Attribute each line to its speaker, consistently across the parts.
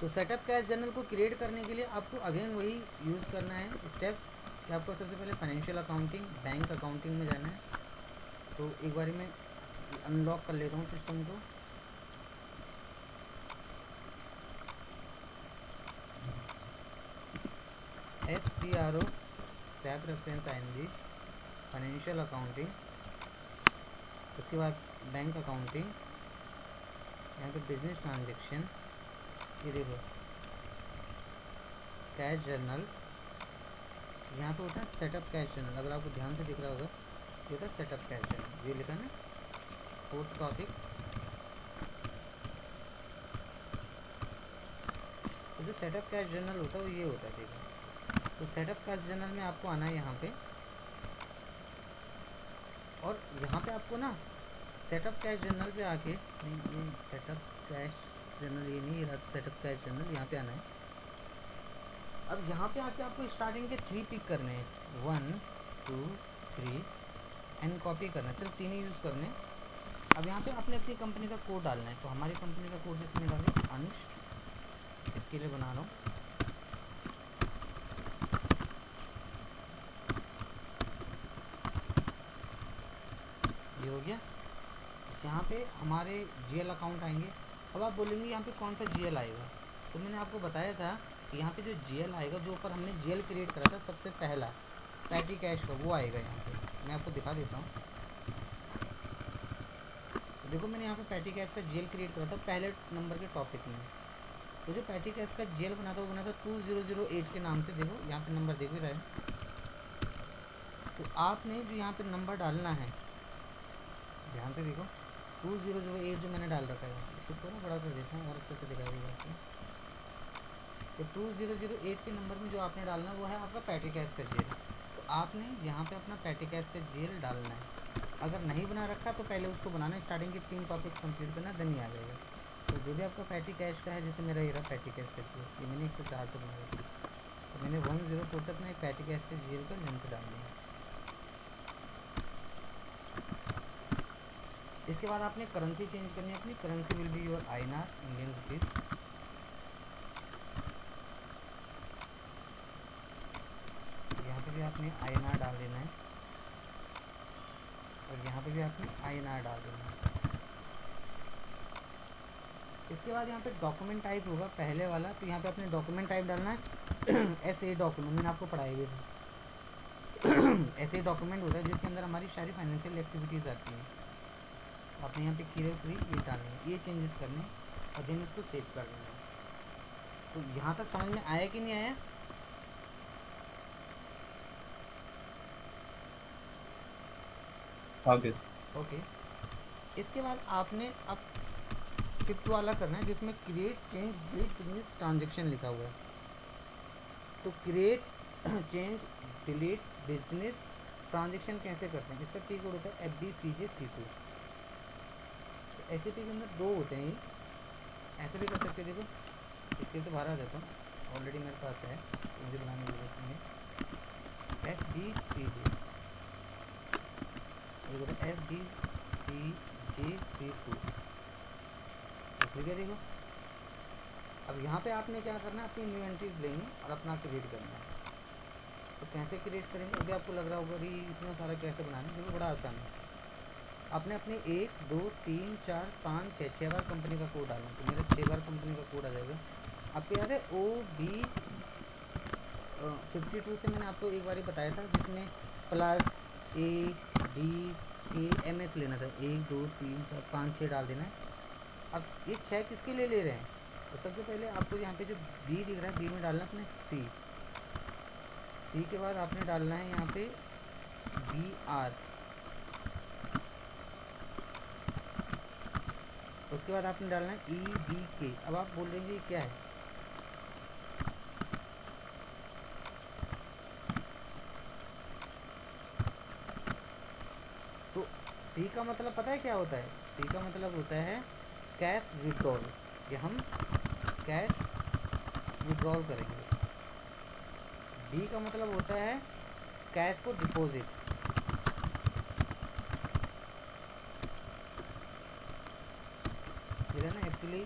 Speaker 1: तो setup cash journal को create करने के लिए आपको अगेन वही यूज़ करना है स्टेप्स कि आपको सबसे पहले फाइनेंशियल अकाउंटिंग बैंक अकाउंटिंग में जाना है। तो एक बारी मैं अनलॉक कर लेता हूँ सिस्टम को। SPRO SAP reference ING financial accounting, उसके बाद बैंक अकाउंटिंग, यहाँ पे बिजनेस ट्रांजेक्शन, ये देखो कैश जर्नल, यहाँ पे होता है सेटअप कैश जर्नल। अगर आपको ध्यान से दिख रहा होगा ये होता है सेटअप कैश जर्नल, ये लिखा है ना फोर्थ टॉपिक। तो जो सेटअप कैश जर्नल होता है वो ये होता है, देखो। तो सेटअप कैश जर्नल में आपको आना है यहाँ पे, और यहाँ पे आपको ना सेटअप कैश जर्नल पे आके, नहीं ये सेटअप कैश जर्नल ये नहीं, ये सेटअप कैश जर्नल, यहाँ पे आना है। अब यहाँ पे आके आपको स्टार्टिंग के 3 पिक करने हैं, 1 2 3 एंड कॉपी करना है, सिर्फ 3 ही यूज़ करने हैं। अब यहाँ पे आपने अपनी कंपनी का कोड डालना है। तो हमारी कंपनी का कोड इसमें डालें, अंश, इसके लिए बना रहा हूँ। ये हो गया। यहाँ पे हमारे GL अकाउंट आएंगे। अब आप बोलेंगे यहाँ पे कौन सा GL आएगा, तो मैंने आपको बताया था कि यहाँ पे जो GL आएगा, जो ऊपर हमने GL क्रिएट करा था सबसे पहला पैटी कैश का, वो आएगा यहाँ पे। मैं आपको दिखा देता हूँ। तो देखो मैंने यहाँ पे पैटी कैश का GL क्रिएट करा था पहले नंबर के टॉपिक में। तो जो पैटी कैश का GL बना था वो बना था 2008 के नाम से। देखो यहाँ पे नंबर देख भी रहा है। तो आपने जो यहाँ पे नंबर डालना है, ध्यान से देखो, 2008 जो मैंने डाल रखा है, इसको थोड़ा बड़ा कर देता हूँ और अच्छे से दिखा देगा आपको। तो 2008 के नंबर में जो आपने डालना वो है आपका पैटी कैश का जेल। तो आपने यहाँ पे अपना पैटी कैश का जेल डालना है। अगर नहीं बना रखा तो पहले उसको बनाना है, स्टार्टिंग के 3 टॉपिक्स कंप्लीट करना, देन ही आ जाएगा। तो जो भी आपका पैटी कैश का है, जैसे मेरा ये रहा पैटी कैश का जेल, ये मैंने 104 तक बनाया था, तो मैंने 104 तक में पैटी कैश के जेल का लेंथ डाल दिया। इसके बाद आपने करेंसी चेंज करनी है अपनी। Currency will be your INR, Indian rupees. यहाँ पे भी आपने INR डाल देना है, और यहाँ पे भी आपने INR डाल देना है। इसके बाद यहाँ पे डॉक्यूमेंट टाइप होगा पहले वाला, तो यहाँ पे आपने डॉक्यूमेंट टाइप डालना है SA डॉक्यूमेंट। मैंने आपको पढ़ाई भी था SA डॉक्यूमेंट होता है जिसके अंदर हमारी सारी फाइनेंशियल एक्टिविटीज़ आती हैं। आपने यहाँ पे क्लियर फ्री ये डालना है, ये चेंजेस करने, और देन इसको सेव कर देना है। तो यहाँ तक समझ में आया कि नहीं आया?
Speaker 2: आगे
Speaker 1: ओके। इसके बाद आपने अब 5th वाला करना है जिसमें create change delete business transaction लिखा हुआ है। तो create change delete business transaction कैसे करते हैं, इसका टी कोड होता है FBCJC2। तो SAP के अंदर 2 होते हैं, ये ऐसे भी कर सकते हैं। देखो इसके से बाहर आ जाता हूँ, ऑलरेडी मेरे पास है, तो मुझे बनाने की जरूरत नहीं है। FBCJ, FBCJC2, ठीक है। देखो अब यहाँ पे आपने क्या करना है, अपनी न्यू एंट्रीज लेनी और अपना क्रिएट करना है। तो कैसे क्रिएट करेंगे, अभी आपको लग रहा होगा अभी इतना सारा कैसे बनाना है। देखो बड़ा आसान है। आपने अपने 1 2 3 4 5 6 बार कंपनी का कोड डालना है। तो मेरा 6 बार कंपनी का कोड आ जाएगा। आपको याद है OB52 से मैंने आपको एक बार ही बताया था, जिसमें प्लस ADKMS लेना था। 1 2 3 4 5 6 डाल देना है। अब ये 6 किसके लिए ले रहे हैं, तो सबसे पहले आपको यहाँ पे जो B दिख रहा है, B में डालना है अपने C के बाद आपने डालना है यहाँ पे BR, उसके बाद आपने डालना है EDK। अब आप बोल रहे क्या है, तो C का मतलब पता है क्या होता है? C का मतलब होता है कैश विड्रॉल, कि हम कैश विड्रॉल करेंगे। D का मतलब होता है कैश को डिपॉजिट। ठीक है ना, एक्चुअली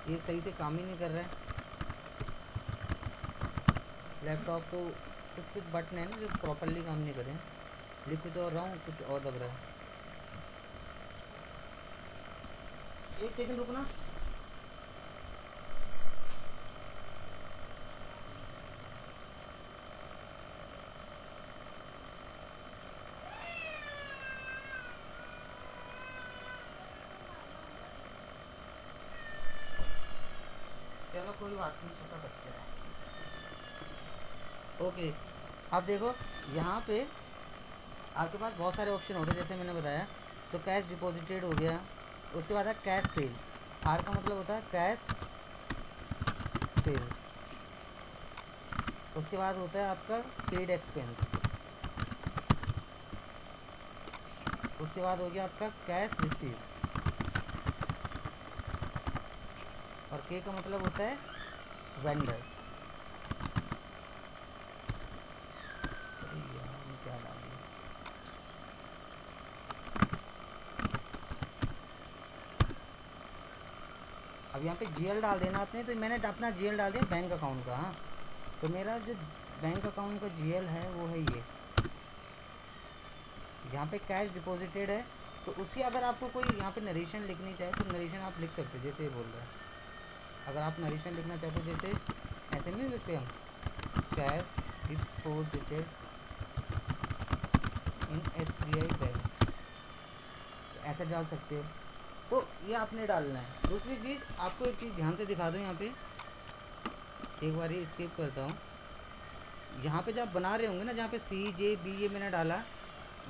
Speaker 1: ये सही से काम ही नहीं कर रहा है। लैपटॉप तो कुछ कुछ बटन है ना जो प्रॉपरली काम नहीं करें। लिख कुछ और रहा हूँ, कुछ और दब रहा है। एक सेकंड रुकना। चलो कोई बात नहीं, छोटा बच्चा है। ओके, अब देखो यहाँ पे आपके पास बहुत सारे ऑप्शन होते हैं जैसे मैंने बताया। तो कैश डिपॉजिटेड हो गया, उसके बाद है कैश सेल। आर का मतलब होता है कैश सेल। उसके बाद होता है आपका पेड एक्सपेंस। उसके बाद हो गया आपका कैश रिसीव। और के का मतलब होता है वेंडर। अरे यार मैं क्या डाल दिया। अब यहाँ पे जीएल डाल देना आपने, तो मैंने अपना जीएल डाल दिया बैंक अकाउंट का। हाँ, तो मेरा जो बैंक अकाउंट का जीएल है वो है ये। यहाँ पे कैश डिपॉजिटेड है, तो उसकी अगर आपको कोई यहाँ पे नरेशन लिखनी चाहे तो नरेशन आप लिख सकते हो, जैसे ये बोल रहा है। अगर आप नरेशन लिखना चाहते हो जैसे ऐसे नहीं लिखते हम, cash deposited in SBI bank, तो ऐसा डाल सकते हो। तो ये आपने डालना है। दूसरी चीज़ आपको एक चीज़ ध्यान से दिखा दो, यहाँ पे एक बार ये स्किप करता हूँ। यहाँ पे जब बना रहे होंगे ना, जहाँ पे CJB ये मैंने डाला,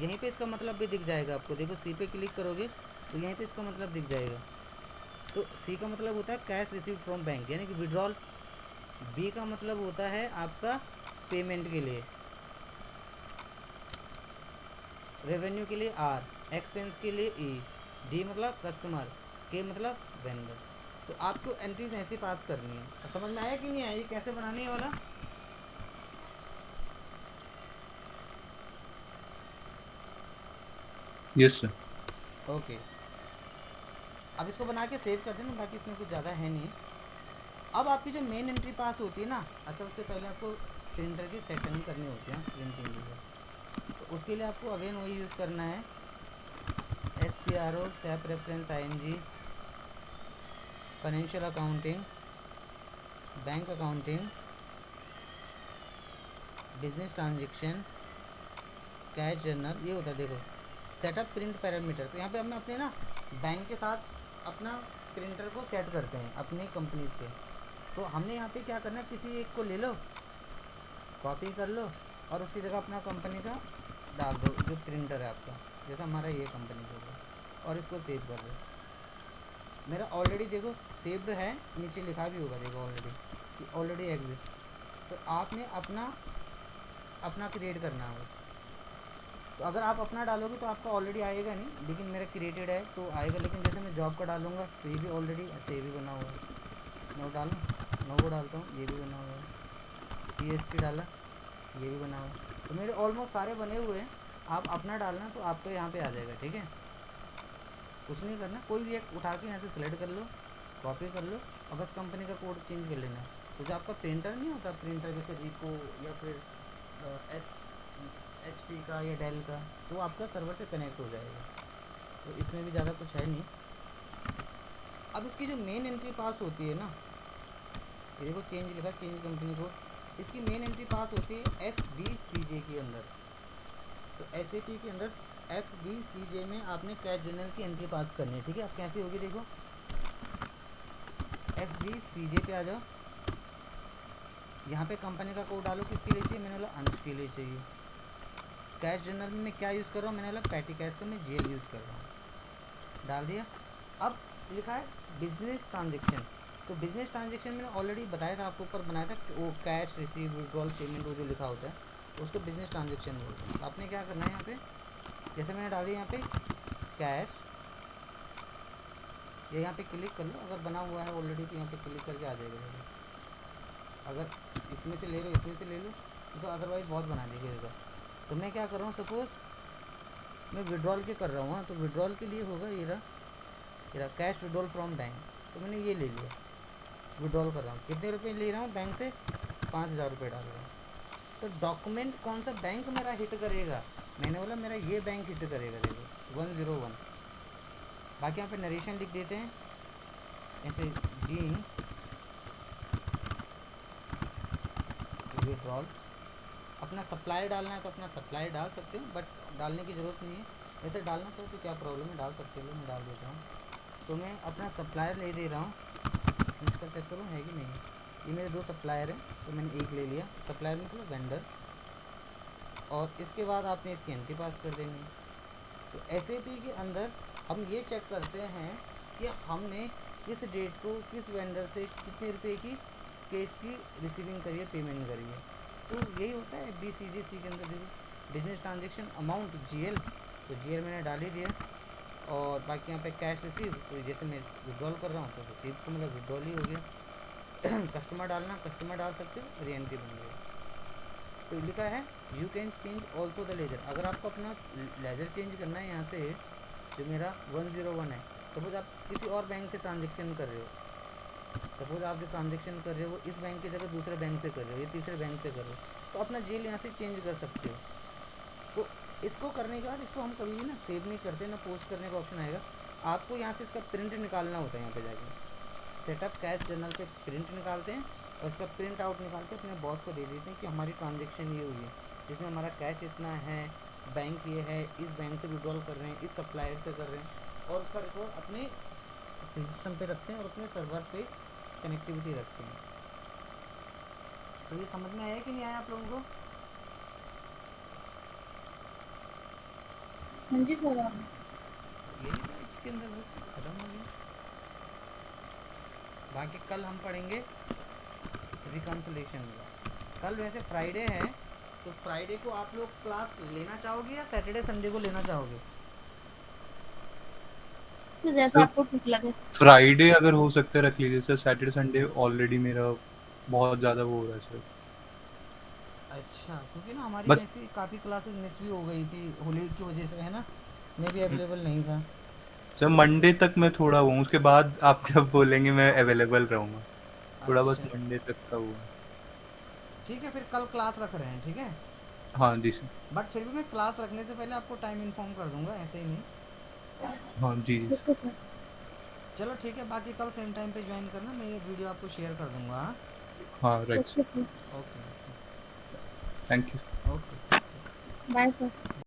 Speaker 1: यहीं पे इसका मतलब भी दिख जाएगा आपको। देखो सी पे क्लिक करोगे तो यहीं पे इसका मतलब दिख जाएगा। तो सी का मतलब होता है कैश रिसीव फ्रॉम बैंक, यानी कि विड्रॉल। बी का मतलब होता है आपका पेमेंट के लिए, रेवेन्यू के लिए आर, एक्सपेंस के लिए ई, डी मतलब कस्टमर, के मतलब वेंडर। तो आपको एंट्रीज ऐसे पास करनी है। और समझ में आया कि नहीं आया ये कैसे बनाने वाला?
Speaker 2: Yes sir.
Speaker 1: ओके, अब इसको बना के सेव कर देना, बाकी इसमें कुछ ज़्यादा है नहीं। अब आपकी जो मेन एंट्री पास होती है ना, अच्छा उससे पहले आपको प्रिंटर की सेटिंग करनी होती है प्रिंटिंग के लिए। तो उसके लिए आपको अगेन वही यूज़ करना है, SPRO SAP reference ING, financial accounting, bank accounting, business transaction, cash journal, ये होता है। देखो सेटअप प्रिंट पैरामीटर्स, यहाँ पे हम अपने ना बैंक के साथ अपना प्रिंटर को सेट करते हैं अपनी कंपनीज के। तो हमने यहाँ पे क्या करना है, किसी एक को ले लो, कॉपी कर लो, और उसकी जगह अपना कंपनी का डाल दो जो प्रिंटर है आपका, जैसा हमारा ये कंपनी का होगा, और इसको सेव कर दो। मेरा ऑलरेडी देखो सेव्ड है, नीचे लिखा भी होगा देखो ऑलरेडी कि ऑलरेडी एग्जिस्ट। तो आपने अपना अपना क्रिएट करना है बस। तो अगर आप अपना डालोगे तो आपका ऑलरेडी आएगा नहीं, लेकिन मेरा क्रिएटेड है तो आएगा। लेकिन जैसे मैं जॉब का डालूंगा तो ये भी ऑलरेडी, अच्छा ये भी बना हुआ है, नो डालूँ, नो को डालता हूँ, ये भी बना हुआ है। CST डाला, ये भी बना हुआ है। तो मेरे ऑलमोस्ट सारे बने हुए हैं। आप अपना डालना तो आपको यहाँ पे आ जाएगा, ठीक है। कुछ नहीं करना, कोई भी एक उठा के यहाँ से सेलेक्ट कर लो, कॉपी कर लो, और बस कंपनी का कोड चेंज कर लेना है। तो जो आपका प्रिंटर नहीं होता, प्रिंटर जैसे रिको या फिर HP का या डेल का, तो आपका सर्वर से कनेक्ट हो जाएगा। तो इसमें भी ज़्यादा कुछ है नहीं। अब इसकी जो मेन एंट्री पास होती है ना, ये देखो चेंज लिखा, चेंज कंपनी कोड। इसकी मेन एंट्री पास होती है FBCJ के अंदर। तो SAP के अंदर FBCJ में आपने कैश जर्नल की एंट्री पास करनी है, ठीक है। अब कैसी होगी देखो, FBCJ पे आ जाओ, यहाँ पे कंपनी का कोड डालो, किसके लिए चाहिए, मैंने बोला अंश के लिए चाहिए। कैश जर्नल में मैं क्या यूज़ कर रहा हूँ, मैंने बोला पैटी कैश का मैं जेल यूज़ कर रहा हूँ, डाल दिया। अब लिखा है बिजनेस ट्रांजेक्शन। तो बिजनेस ट्रांजेक्शन मैंने ऑलरेडी बताया था आपको, ऊपर बनाया था कि वो कैश रिसीव विड्रॉल पेमेंट वो जो लिखा होता है उसको बिजनेस ट्रांजेक्शन बोलते हैं। तो आपने क्या करना है, यहाँ पे जैसे मैंने डाल दिया यहाँ पे कैश, ये यहाँ पे क्लिक कर लो, अगर बना हुआ है ऑलरेडी तो यहाँ पे क्लिक करके आ जाएगा। अगर इसमें से ले लो, इसमें से ले लो, तो अदरवाइज़ बहुत बना देगा। तो मैं क्या कर रहा हूँ, सपोज मैं विड्रॉल के कर रहा हूँ, तो विड्रॉल के लिए होगा ये रहा कैश विड्रॉल फ्रॉम बैंक। तो मैंने ये ले लिया, विड्रॉल कर रहा हूँ, कितने रुपए ले रहा हूँ बैंक से, 5,000 रुपये डाल रहा हूँ। तो डॉक्यूमेंट कौन सा बैंक मेरा हिट करेगा, मैंने बोला मेरा ये बैंक हिट करेगा, देखो 101। बाकी यहाँ पे नरेशन लिख देते हैं ऐसे, जी विड्रॉल। अपना सप्लाई डालना है तो अपना सप्लाई डाल सकते हो, बट डालने की ज़रूरत नहीं है। ऐसे डालना चाहो तो क्या प्रॉब्लम है, डाल सकते हो, मैं डाल देता हूँ। तो मैं अपना सप्लायर ले दे रहा हूँ, इसका चेक करूँ है कि नहीं। ये मेरे 2 सप्लायर हैं, तो मैंने एक ले लिया। सप्लायर मतलब वेंडर। और इसके बाद आपने इसकी एंट्री पास कर देनी है। तो एसएपी के अंदर हम ये चेक करते हैं कि हमने किस डेट को किस वेंडर से कितने रुपए की केस की रिसीविंग करी है, पेमेंट करी है। तो यही होता है BCGC के अंदर। देखो बिजनेस ट्रांजेक्शन अमाउंट GL, तो GL मैंने डाल ही दिया। और बाकी यहाँ पे कैश रिसीव, तो जैसे मैं विड्रॉल कर रहा हूँ तो रिसीव को मतलब विड्रॉल ही हो गया। कस्टमर डालना, कस्टमर डाल सकते हो, और एंट्री बन गया। तो लिखा है you can change also the ledger. अगर आपको अपना लेजर चेंज करना है यहाँ से, जो मेरा 101 है, सपोज आप किसी और बैंक से ट्रांजेक्शन कर रहे हो, सपोज आप जो ट्रांजेक्शन कर रहे हो इस बैंक की जगह दूसरे बैंक से कर रहे हो या तीसरे बैंक से कर रहे हो, तो अपना जेल यहाँ से चेंज कर सकते हो। तो इसको करने के बाद इसको हम कभी भी ना सेव नहीं करते, ना पोस्ट करने का ऑप्शन आएगा। आपको यहाँ से इसका प्रिंट निकालना होता है। यहाँ पे जाके सेटअप कैश जर्नल पे प्रिंट निकालते हैं, और इसका प्रिंट आउट निकाल के अपने बॉस को दे देते हैं कि हमारी ट्रांजेक्शन ये हुई है, जिसमें हमारा कैश इतना है, बैंक ये है, इस बैंक से विड्रॉल कर रहे हैं, इस सप्लायर से कर रहे हैं। और उसका रिकॉर्ड अपने सिस्टम पे रखते हैं और अपने सर्वर पे कनेक्टिविटी रखते हैं। तो ये समझ में आया कि नहीं आया आप लोगों को?
Speaker 2: हाँ जी सर।
Speaker 1: यही था इसके अंदर, बस खत्म हो गया। बाकी कल हम पढ़ेंगे रिकन्सलेशन का। कल वैसे फ्राइडे है, तो फ्राइडे को आप लोग क्लास लेना चाहोगे या सैटरडे संडे को लेना चाहोगे?
Speaker 2: सर जैसा
Speaker 3: सर
Speaker 2: आपको ठीक लगे।
Speaker 3: फ्राइडे अगर हो सकता है रख लीजिए सर, सैटरडे संडे ऑलरेडी मेरा बहुत ज़्यादा वो हो रहा है सर।
Speaker 1: अच्छा, क्योंकि ना हमारी
Speaker 3: बस
Speaker 1: वैसे काफ़ी क्लासेस मिस भी हो गई थी होली की वजह से, है ना। मैं भी अवेलेबल नहीं था।
Speaker 3: सर मंडे तक मैं थोड़ा हूँ, उसके बाद आप जब बोलेंगे मैं अवेलेबल रहूँगा। थोड़ा बस
Speaker 1: अच्छा
Speaker 3: मंडे तक का हुआ है।
Speaker 1: ठीक है, फिर कल क्लास रख रहे हैं, ठीक है।
Speaker 3: हाँ जी सर।
Speaker 1: बट फिर भी मैं क्लास रखने से पहले आपको टाइम इन्फॉर्म कर दूंगा, ऐसे ही नहीं।
Speaker 3: हाँ जी जी
Speaker 2: ठीक
Speaker 3: सर।
Speaker 2: है सर।
Speaker 1: चलो ठीक है, बाकी कल सेम टाइम पे ज्वाइन करना, मैं ये वीडियो आपको शेयर कर दूंगा। हाँ,
Speaker 3: हाँ right sir.
Speaker 2: Okay sir.
Speaker 1: Okay
Speaker 3: thank you.
Speaker 1: Okay.
Speaker 2: Bye sir.